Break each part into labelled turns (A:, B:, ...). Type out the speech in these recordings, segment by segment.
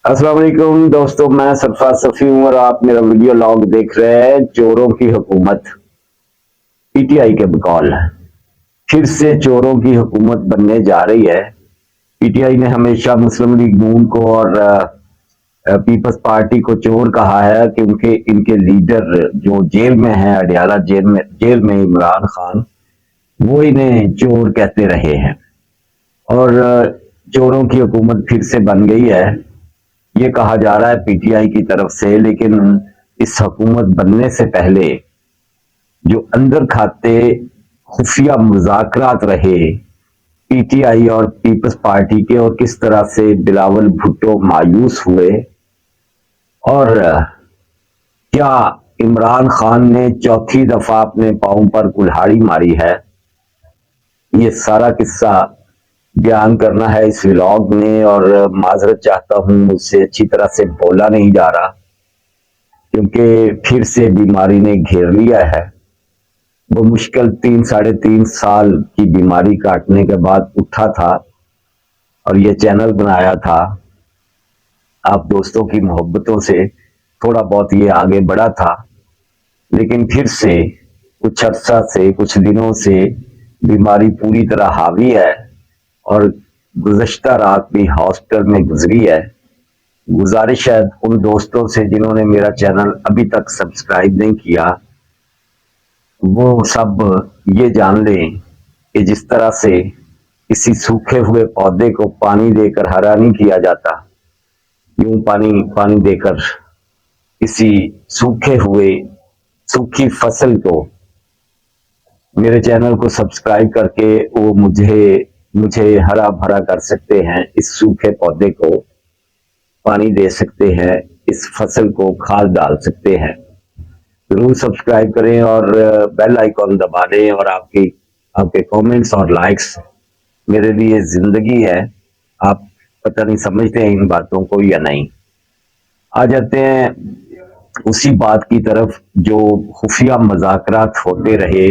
A: अस्सलाम वालेकुम दोस्तों, मैं सरफराज सफ़ी हूँ और आप मेरा वीडियो लॉग देख रहे हैं। चोरों की हुकूमत, पीटीआई के बकौल फिर से चोरों की हुकूमत बनने जा रही है। पीटीआई ने हमेशा मुस्लिम लीग नून को और पीपल्स पार्टी को चोर कहा है कि उनके इनके लीडर जो जेल में हैं, अडियाला जेल में इमरान खान, वो इन्हें चोर कहते रहे हैं। और चोरों की हुकूमत फिर से बन गई है, ये कहा जा रहा है पीटीआई की तरफ से। लेकिन इस हुकूमत बनने से पहले जो अंदर खाते खुफिया मुज़ाकरात रहे पीटीआई और पीपल्स पार्टी के, और किस तरह से बिलावल भुट्टो मायूस हुए, और क्या इमरान खान ने चौथी दफा अपने पांव पर कुल्हाड़ी मारी है, ये सारा किस्सा बयान करना है इस व्लॉग में। और माजरत चाहता हूं, मुझसे अच्छी तरह से बोला नहीं जा रहा क्योंकि फिर से बीमारी ने घेर लिया है। वो मुश्किल 3 साढ़े 3 साल की बीमारी काटने के बाद उठा था और ये चैनल बनाया था। आप दोस्तों की मोहब्बतों से थोड़ा बहुत ये आगे बढ़ा था, लेकिन फिर से कुछ अर्सा से, कुछ दिनों से बीमारी पूरी तरह हावी है और गुज़श्ता रात भी हॉस्पिटल में गुजरी है। गुजारिश है उन दोस्तों से जिन्होंने मेरा चैनल अभी तक सब्सक्राइब नहीं किया, वो सब ये जान लें कि जिस तरह से किसी सूखे हुए पौधे को पानी देकर हरा नहीं किया जाता, यूं पानी पानी देकर किसी सूखी फसल को, मेरे चैनल को सब्सक्राइब करके वो मुझे हरा भरा कर सकते हैं। इस सूखे पौधे को पानी दे सकते हैं, इस फसल को खाद डाल सकते हैं। जरूर सब्सक्राइब करें और बेल आइकॉन दबा दें। और आपके कमेंट्स और लाइक्स मेरे लिए जिंदगी है। आप पता नहीं समझते हैं इन बातों को या नहीं। आ जाते हैं उसी बात की तरफ जो खुफिया मुज़ाकरात होते रहे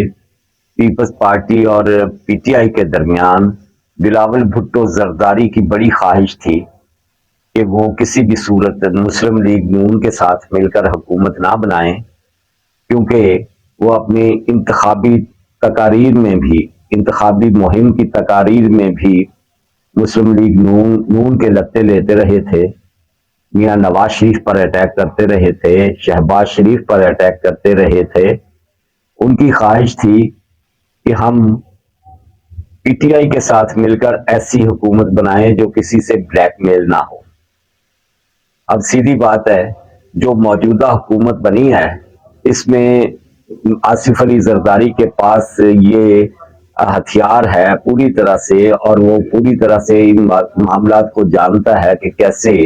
A: पीपल्स पार्टी और पीटीआई के दरमियान। बिलावल भुट्टो जरदारी की बड़ी ख्वाहिश थी कि वो किसी भी सूरत मुस्लिम लीग नून के साथ मिलकर हुकूमत ना बनाएं, क्योंकि वो अपनी इंतखाबी मुहिम की तकारीर में भी मुस्लिम लीग नून के लत्ते लेते रहे थे। मियाँ नवाज शरीफ पर अटैक करते रहे थे, शहबाज शरीफ पर अटैक करते रहे थे। उनकी ख्वाहिश थी कि हम पीटीआई के साथ मिलकर ऐसी हुकूमत बनाएं जो किसी से ब्लैकमेल ना हो। अब सीधी बात है, जो मौजूदा हुकूमत बनी है इसमें आसिफ अली जरदारी के पास ये हथियार है पूरी तरह से, और वो पूरी तरह से इन मामलात को जानता है कि कैसे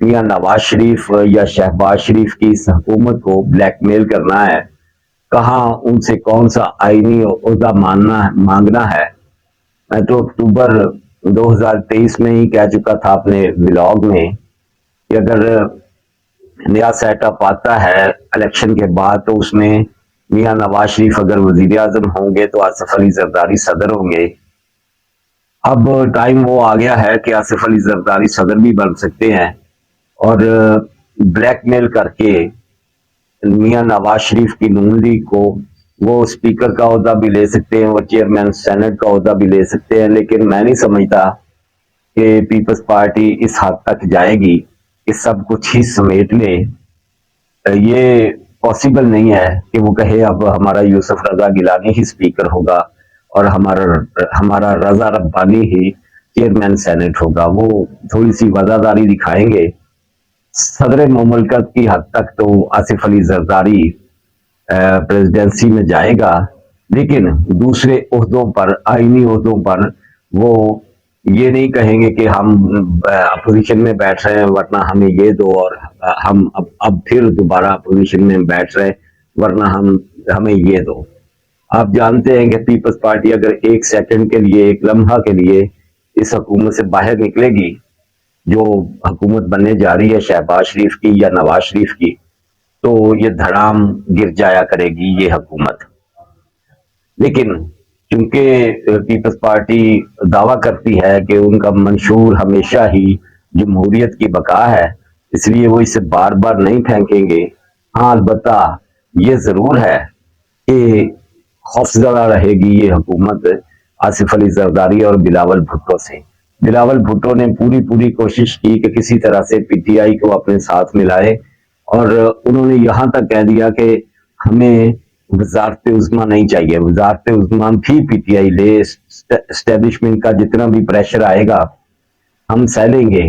A: मियाँ नवाज शरीफ या शहबाज शरीफ की इस हुकूमत को ब्लैकमेल करना है, कहाँ उनसे कौन सा आईनी ओहदा मांगना है। मैं तो अक्टूबर 2023 में ही कह चुका था अपने व्लॉग में कि अगर नया सेटअप आता है इलेक्शन के बाद तो उसमें मियाँ नवाज शरीफ अगर वजीर आजम होंगे तो आसिफ अली जरदारी सदर होंगे। अब टाइम वो आ गया है कि आसिफ अली जरदारी सदर भी बन सकते हैं और ब्लैकमेल करके मियाँ नवाज शरीफ की नून लीग को वो स्पीकर का ओहदा भी ले सकते हैं, वो चेयरमैन सेनेट का ओहदा भी ले सकते हैं। लेकिन मैं नहीं समझता कि पीपल्स पार्टी इस हद तक जाएगी कि सब कुछ ही समेट ले। ये पॉसिबल नहीं है कि वो कहे अब हमारा यूसुफ रजा गिलानी ही स्पीकर होगा और हमारा रजा रब्बानी ही चेयरमैन सेनेट होगा। वो थोड़ी सी वजादारी दिखाएंगे। सदर मुमलकत की हद तक तो आसिफ अली जरदारी प्रेसिडेंसी में जाएगा, लेकिन दूसरे ओहदों पर, आईनी ओहदों पर वो ये नहीं कहेंगे कि हम अपोजिशन में बैठ रहे हैं वरना हमें ये दो, और हम अब फिर दोबारा अपोजिशन में बैठ रहे हैं वरना हमें ये दो। आप जानते हैं कि पीपल्स पार्टी अगर एक सेकंड के लिए, एक लम्हा के लिए इस हुकूमत से बाहर निकलेगी, जो हुकूमत बनने जा रही है शहबाज शरीफ की या नवाज शरीफ की, तो ये धड़ाम गिर जाया करेगी ये हुकूमत। लेकिन क्योंकि पीपल्स पार्टी दावा करती है कि उनका मंशूर हमेशा ही जमहूरियत की बका है, इसलिए वो इसे बार बार नहीं फेंकेंगे। हाँ, अलबत्ता ये जरूर है कि खौफजदा रहेगी ये हुकूमत आसिफ अली जरदारी और बिलावल भुट्टो से। बिलावल भुट्टो ने पूरी पूरी कोशिश की कि किसी तरह से पीटीआई को अपने साथ मिलाए, और उन्होंने यहाँ तक कह दिया कि हमें वजारत उज़्मा नहीं चाहिए, वजारत उज़्मा भी पीटीआई ले, एस्टेब्लिशमेंट का जितना भी प्रेशर आएगा हम सह लेंगे,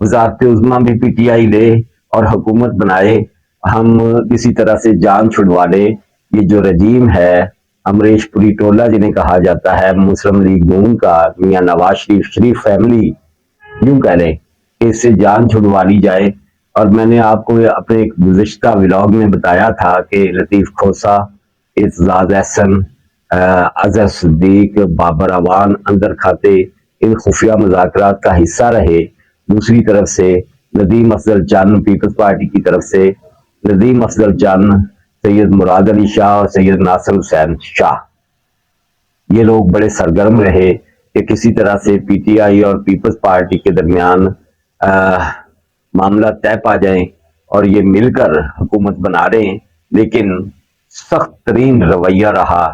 A: वजारत उज़्मा भी पीटीआई ले और हुकूमत बनाए, हम किसी तरह से जान छुड़वा ले। ये जो रजीम है अमरीश पुरी टोला जिन्हें कहा जाता है, मुस्लिम लीग नून का, मियाँ नवाज शरीफ फैमिली, यूं कह लें कि इससे जान छुड़वा ली जाए। और मैंने आपको अपने एक गुज़िश्ता व्लॉग में बताया था कि लतीफ़ खोसा, इज़ाज़ एहसन, अजहर सिद्दीक, बाबर अवान अंदर खाते इन खुफिया मुज़ाकरात का हिस्सा रहे। दूसरी तरफ से नदीम अफजल चंद पीपल्स पार्टी की तरफ से नदीम अफजल चंद, सैयद मुराद अली शाह और सैयद नासिर हुसैन शाह, ये लोग बड़े सरगर्म रहे कि किसी तरह से पीटीआई और पीपल्स पार्टी के दरमियान मामला तय पा जाए और ये मिलकर हुकूमत बना रहे हैं। लेकिन सख्त तरीन रवैया रहा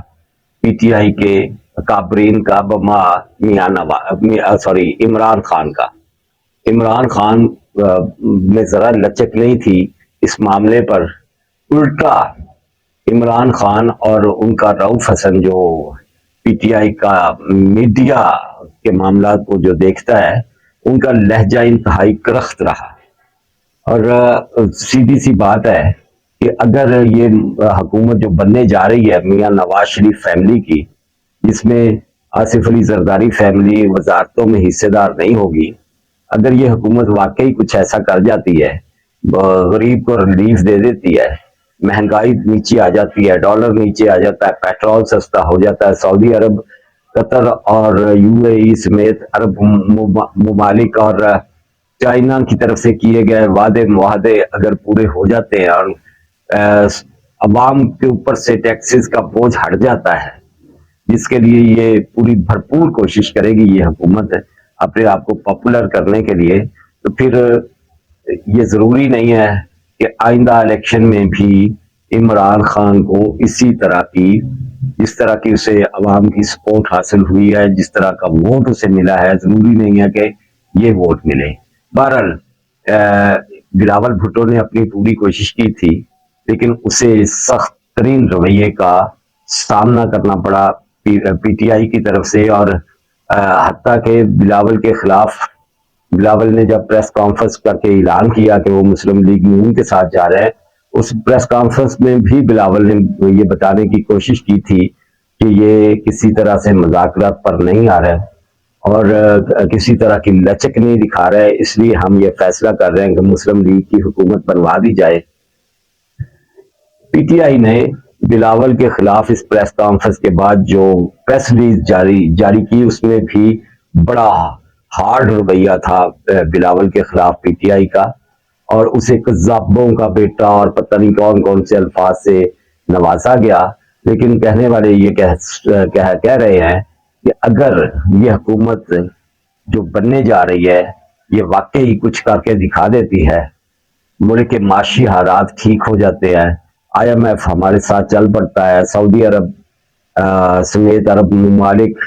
A: पीटीआई के काबरीन का बमा मियां नवाज सॉरी इमरान खान का। इमरान खान में जरा लचक नहीं थी इस मामले पर, उल्टा इमरान खान और उनका रऊफ हसन जो पीटीआई का मीडिया के मामला को जो देखता है, उनका लहजा इंतहाई करख्त रहा। और सीधी सी बात है कि अगर ये हुकूमत जो बनने जा रही है मियां नवाज शरीफ फैमिली की, जिसमें आसिफ अली जरदारी फैमिली वजारतों में हिस्सेदार नहीं होगी, अगर ये हुकूमत वाकई कुछ ऐसा कर जाती है, गरीब को रिलीफ दे देती है, महंगाई नीचे आ जाती है, डॉलर नीचे आ जाता है, पेट्रोल सस्ता हो जाता है, सऊदी अरब, कतर और यूएई समेत अरब ममालिक और चाइना की तरफ से किए गए वादे मुआहदे अगर पूरे हो जाते हैं और अवाम के ऊपर से टैक्सेस का बोझ हट जाता है, जिसके लिए ये पूरी भरपूर कोशिश करेगी ये हुकूमत अपने आप को पॉपुलर करने के लिए, तो फिर ये जरूरी नहीं है कि आइंदा इलेक्शन में भी इमरान खान को इसी तरह की, जिस तरह की उसे अवाम की सपोर्ट हासिल हुई है, जिस तरह का वोट उसे मिला है, जरूरी नहीं है कि ये वोट मिले। बहरहाल बिलावल भुट्टो ने अपनी पूरी कोशिश की थी, लेकिन उसे सख्त तरीन रवैये का सामना करना पड़ा पीटीआई की तरफ से। और हत्ता के बिलावल के खिलाफ, बिलावल ने जब प्रेस कॉन्फ्रेंस करके ऐलान किया कि वो मुस्लिम लीग नून के साथ जा रहे हैं, उस प्रेस कॉन्फ्रेंस में भी बिलावल ने ये बताने की कोशिश की थी कि ये किसी तरह से मुज़ाकरात पर नहीं आ रहा है और किसी तरह की लचक नहीं दिखा रहा है, इसलिए हम ये फैसला कर रहे हैं कि मुस्लिम लीग की हुकूमत बनवा दी जाए। पीटीआई ने बिलावल के खिलाफ इस प्रेस कॉन्फ्रेंस के बाद जो प्रेस रिलीज जारी की, उसमें भी बड़ा हार्ड रवैया था बिलावल के खिलाफ पीटीआई का, और उसे कज़्ज़ाबों का बेटा और पता नहीं कौन कौन से अल्फाज से नवाजा गया। लेकिन कहने वाले ये कह रहे हैं कि अगर ये हुकूमत जो बनने जा रही है ये वाकई कुछ करके दिखा देती है, मुल्क के माशी हालात ठीक हो जाते हैं, IMF हमारे साथ चल पड़ता है, सऊदी अरब समेत अरब ममालिक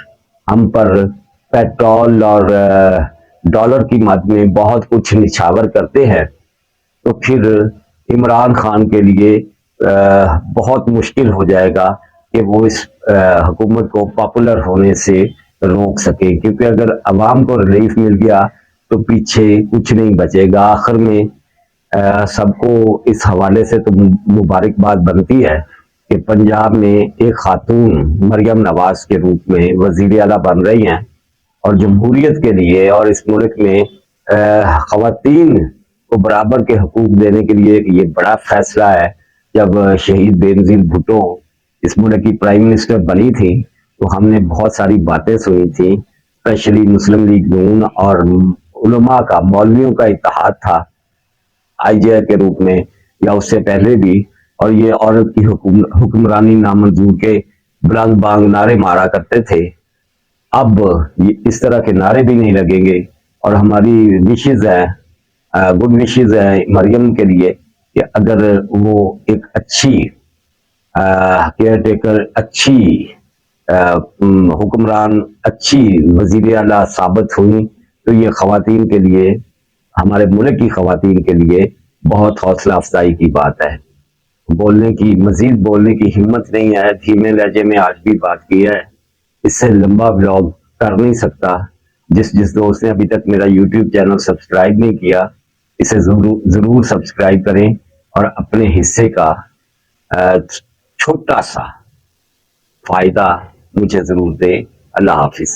A: हम पर पेट्रोल और डॉलर की मद में बहुत कुछ निछावर करते हैं, तो फिर इमरान खान के लिए बहुत मुश्किल हो जाएगा कि वो इस हुकूमत को पॉपुलर होने से रोक सके, क्योंकि अगर अवाम को रिलीफ मिल गया तो पीछे कुछ नहीं बचेगा। आखिर में सबको इस हवाले से तो मुबारकबाद बनती है कि पंजाब में एक खातून मरियम नवाज के रूप में वजीर आला बन रही हैं, और जमहूरियत के लिए और इस मुल्क में खवातीन को बराबर के हकूक देने के लिए ये बड़ा फैसला है। जब शहीद बेनजीर भुट्टो इस मुल्क की प्राइम मिनिस्टर बनी थी तो हमने बहुत सारी बातें सुनी थी, स्पेशली मुस्लिम लीग नून और उलमा का, मौलवियों का इत्तेहाद था IGI के रूप में या उससे पहले भी, और ये औरत की हुक्मरानी नामंजूर के बुलंद बांग नारे मारा करते थे। अब इस तरह के नारे भी नहीं लगेंगे और हमारी विशेज़ है, गुड विशेज़ है मरियम के लिए कि अगर वो एक अच्छी केयर टेकर, अच्छी हुक्मरान, अच्छी वज़ीर आला साबित हुई तो ये ख़वातीन के लिए, हमारे मुल्क की ख़वातीन के लिए बहुत हौसला अफजाई की बात है। बोलने की, मजीद बोलने की हिम्मत नहीं है, धीमे लहजे में आज भी बात की है, इससे लंबा ब्लॉग कर नहीं सकता। जिस जिस दोस्त ने अभी तक मेरा यूट्यूब चैनल सब्सक्राइब नहीं किया, इसे जरूर सब्सक्राइब करें और अपने हिस्से का छोटा सा फायदा मुझे जरूर दें। अल्लाह हाफिज।